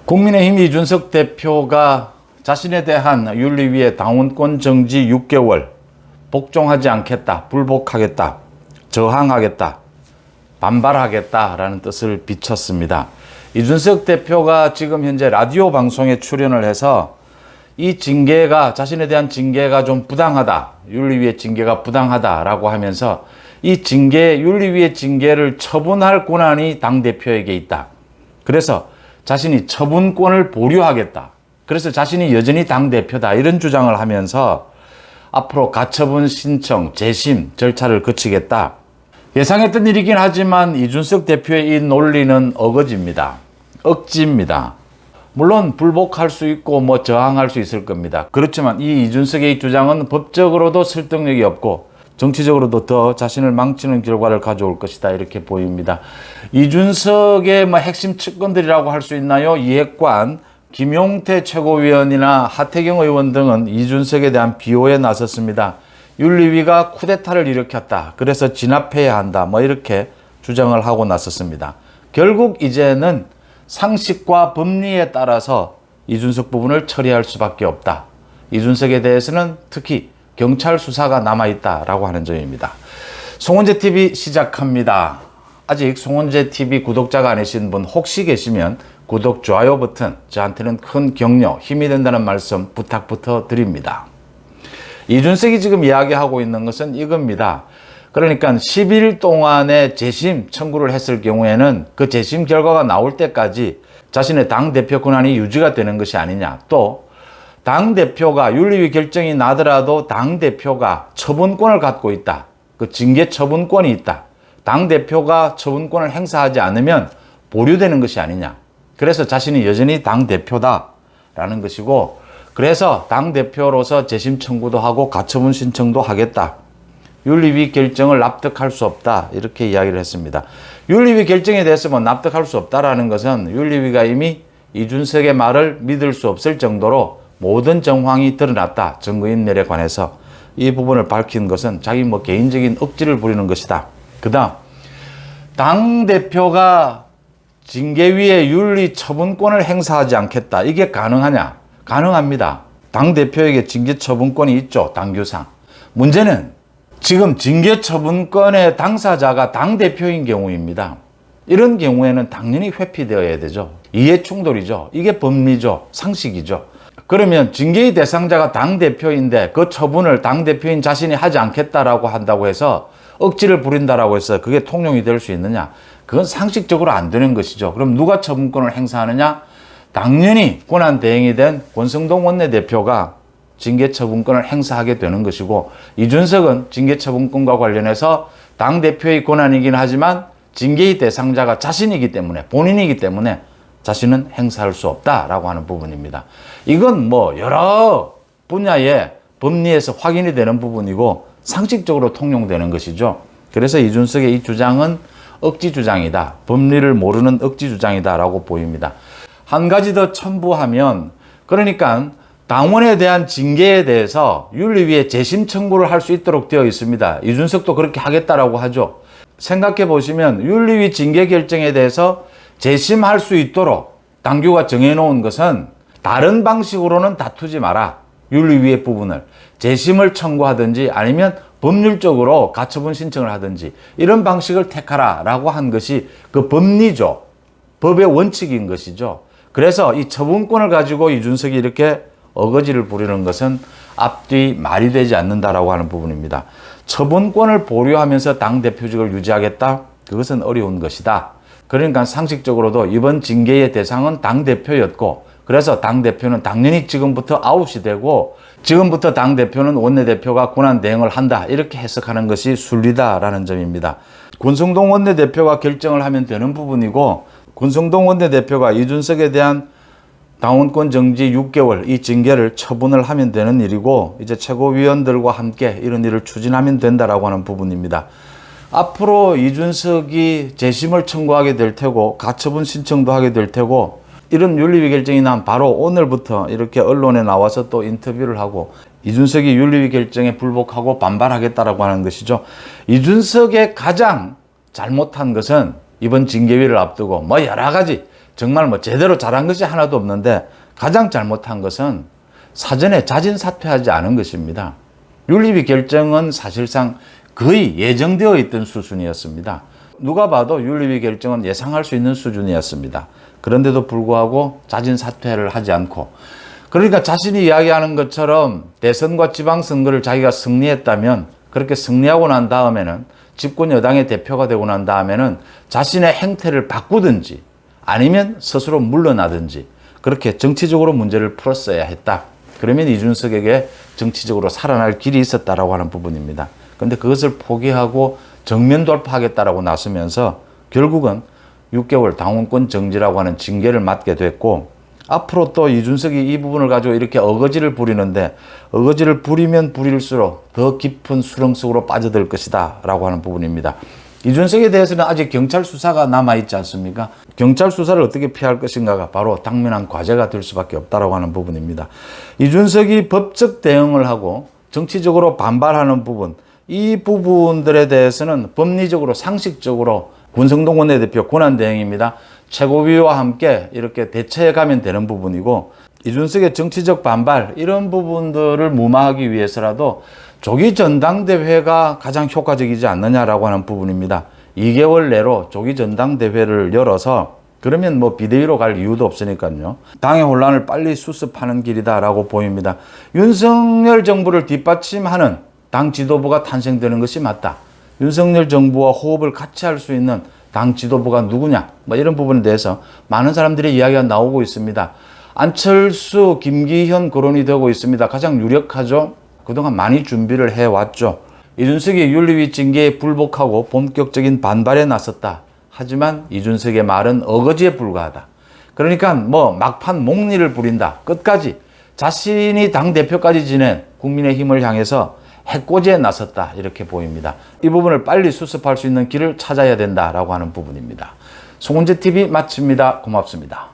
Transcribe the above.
국민의힘 이준석 대표가 자신에 대한 윤리위의 당원권 정지 6개월, 복종하지 않겠다, 불복하겠다, 저항하겠다, 반발하겠다라는 뜻을 비췄습니다. 이준석 대표가 지금 현재 라디오 방송에 출연을 해서 이 징계가, 자신에 대한 징계가 좀 부당하다, 윤리위의 징계가 부당하다라고 하면서 이 징계, 윤리위의 징계를 처분할 권한이 당대표에게 있다. 그래서 자신이 처분권을 보류하겠다. 그래서 자신이 여전히 당대표다. 이런 주장을 하면서 앞으로 가처분 신청, 재심 절차를 거치겠다. 예상했던 일이긴 하지만 이준석 대표의 이 논리는 어거지입니다. 억지입니다. 물론 불복할 수 있고 저항할 수 있을 겁니다. 그렇지만 이 이준석의 주장은 법적으로도 설득력이 없고 정치적으로도 더 자신을 망치는 결과를 가져올 것이다, 이렇게 보입니다. 이준석의 핵심 측근들이라고 할 수 있나요? 이핵관, 김용태 최고위원이나 하태경 의원 등은 이준석에 대한 비호에 나섰습니다. 윤리위가 쿠데타를 일으켰다, 그래서 진압해야 한다, 이렇게 주장을 하고 나섰습니다. 결국 이제는 상식과 법리에 따라서 이준석 부분을 처리할 수밖에 없다. 이준석에 대해서는 특히 경찰 수사가 남아있다라고 하는 점입니다. 송원재TV 시작합니다. 아직 송원재TV 구독자가 아니신 분 혹시 계시면 구독, 좋아요 버튼, 저한테는 큰 격려, 힘이 된다는 말씀 부탁부터 드립니다. 이준석이 지금 이야기하고 있는 것은 이겁니다. 그러니까 10일 동안의 재심 청구를 했을 경우에는 그 재심 결과가 나올 때까지 자신의 당대표 권한이 유지가 되는 것이 아니냐. 또 당대표가 윤리위 결정이 나더라도 당대표가 처분권을 갖고 있다. 그 징계 처분권이 있다. 당대표가 처분권을 행사하지 않으면 보류되는 것이 아니냐. 그래서 자신이 여전히 당대표다라는 것이고, 그래서 당대표로서 재심 청구도 하고 가처분 신청도 하겠다. 윤리위 결정을 납득할 수 없다, 이렇게 이야기를 했습니다. 윤리위 결정에 대해서 납득할 수 없다라는 것은 윤리위가 이미 이준석의 말을 믿을 수 없을 정도로 모든 정황이 드러났다. 증거인멸에 관해서 이 부분을 밝힌 것은 자기 개인적인 억지를 부리는 것이다. 그 다음, 당대표가 징계위의 윤리 처분권을 행사하지 않겠다. 이게 가능하냐? 가능합니다. 당대표에게 징계 처분권이 있죠, 당규상. 문제는 지금 징계 처분권의 당사자가 당대표인 경우입니다. 이런 경우에는 당연히 회피되어야 되죠. 이해충돌이죠. 이게 법리죠. 상식이죠. 그러면 징계의 대상자가 당대표인데 그 처분을 당대표인 자신이 하지 않겠다라고 한다고 해서 억지를 부린다라고 해서 그게 통용이 될 수 있느냐? 그건 상식적으로 안 되는 것이죠. 그럼 누가 처분권을 행사하느냐? 당연히 권한대행이 된 권성동 원내대표가 징계처분권을 행사하게 되는 것이고, 이준석은 징계처분권과 관련해서 당대표의 권한이긴 하지만 징계의 대상자가 자신이기 때문에, 본인이기 때문에 자신은 행사할 수 없다라고 하는 부분입니다. 이건 여러 분야의 법리에서 확인이 되는 부분이고 상식적으로 통용되는 것이죠. 그래서 이준석의 이 주장은 억지 주장이다. 법리를 모르는 억지 주장이다라고 보입니다. 한 가지 더 첨부하면, 그러니까 당원에 대한 징계에 대해서 윤리위에 재심 청구를 할 수 있도록 되어 있습니다. 이준석도 그렇게 하겠다라고 하죠. 생각해 보시면 윤리위 징계 결정에 대해서 재심할 수 있도록 당규가 정해놓은 것은 다른 방식으로는 다투지 마라. 윤리위의 부분을 재심을 청구하든지 아니면 법률적으로 가처분 신청을 하든지 이런 방식을 택하라 라고 한 것이 그 법리죠. 법의 원칙인 것이죠. 그래서 이 처분권을 가지고 이준석이 이렇게 어거지를 부리는 것은 앞뒤 말이 되지 않는다라고 하는 부분입니다. 처분권을 보류하면서 당대표직을 유지하겠다? 그것은 어려운 것이다. 그러니까 상식적으로도 이번 징계의 대상은 당대표였고, 그래서 당대표는 당연히 지금부터 아웃이 되고, 지금부터 당대표는 원내대표가 권한대행을 한다, 이렇게 해석하는 것이 순리다라는 점입니다. 권성동 원내대표가 결정을 하면 되는 부분이고, 권성동 원내대표가 이준석에 대한 당원권 정지 6개월 이 징계를 처분을 하면 되는 일이고, 이제 최고위원들과 함께 이런 일을 추진하면 된다라고 하는 부분입니다. 앞으로 이준석이 재심을 청구하게 될 테고 가처분 신청도 하게 될 테고, 이런 윤리위 결정이 난 바로 오늘부터 이렇게 언론에 나와서 또 인터뷰를 하고 이준석이 윤리위 결정에 불복하고 반발하겠다라고 하는 것이죠. 이준석의 가장 잘못한 것은 이번 징계위를 앞두고 여러 가지 정말 뭐 제대로 잘한 것이 하나도 없는데 가장 잘못한 것은 사전에 자진 사퇴하지 않은 것입니다. 윤리위 결정은 사실상 거의 예정되어 있던 수준이었습니다. 누가 봐도 윤리위 결정은 예상할 수 있는 수준이었습니다. 그런데도 불구하고 자진 사퇴를 하지 않고, 그러니까 자신이 이야기하는 것처럼 대선과 지방선거를 자기가 승리했다면, 그렇게 승리하고 난 다음에는, 집권 여당의 대표가 되고 난 다음에는 자신의 행태를 바꾸든지 아니면 스스로 물러나든지 그렇게 정치적으로 문제를 풀었어야 했다. 그러면 이준석에게 정치적으로 살아날 길이 있었다라고 하는 부분입니다. 그런데 그것을 포기하고 정면 돌파하겠다라고 나서면서 결국은 6개월 당원권 정지라고 하는 징계를 맞게 됐고, 앞으로 또 이준석이 이 부분을 가지고 이렇게 어거지를 부리는데, 어거지를 부리면 부릴수록 더 깊은 수렁 속으로 빠져들 것이다 라고 하는 부분입니다. 이준석에 대해서는 아직 경찰 수사가 남아있지 않습니까? 경찰 수사를 어떻게 피할 것인가가 바로 당면한 과제가 될 수밖에 없다라고 하는 부분입니다. 이준석이 법적 대응을 하고 정치적으로 반발하는 부분, 이 부분들에 대해서는 법리적으로 상식적으로 권성동 원내대표 권한대행입니다. 최고위와 함께 이렇게 대처해 가면 되는 부분이고, 이준석의 정치적 반발 이런 부분들을 무마하기 위해서라도 조기 전당대회가 가장 효과적이지 않느냐라고 하는 부분입니다. 2개월 내로 조기 전당대회를 열어서, 그러면 뭐 비대위로 갈 이유도 없으니까요. 당의 혼란을 빨리 수습하는 길이다라고 보입니다. 윤석열 정부를 뒷받침하는 당 지도부가 탄생되는 것이 맞다. 윤석열 정부와 호흡을 같이 할 수 있는 당 지도부가 누구냐, 뭐 이런 부분에 대해서 많은 사람들의 이야기가 나오고 있습니다. 안철수, 김기현 거론이 되고 있습니다. 가장 유력하죠. 그동안 많이 준비를 해왔죠. 이준석이 윤리위 징계에 불복하고 본격적인 반발에 나섰다. 하지만 이준석의 말은 어거지에 불과하다. 그러니까 뭐 막판 목리를 부린다. 끝까지 자신이 당대표까지 지낸 국민의힘을 향해서 해코지에 나섰다. 이렇게 보입니다. 이 부분을 빨리 수습할 수 있는 길을 찾아야 된다라고 하는 부분입니다. 송은재TV 마칩니다. 고맙습니다.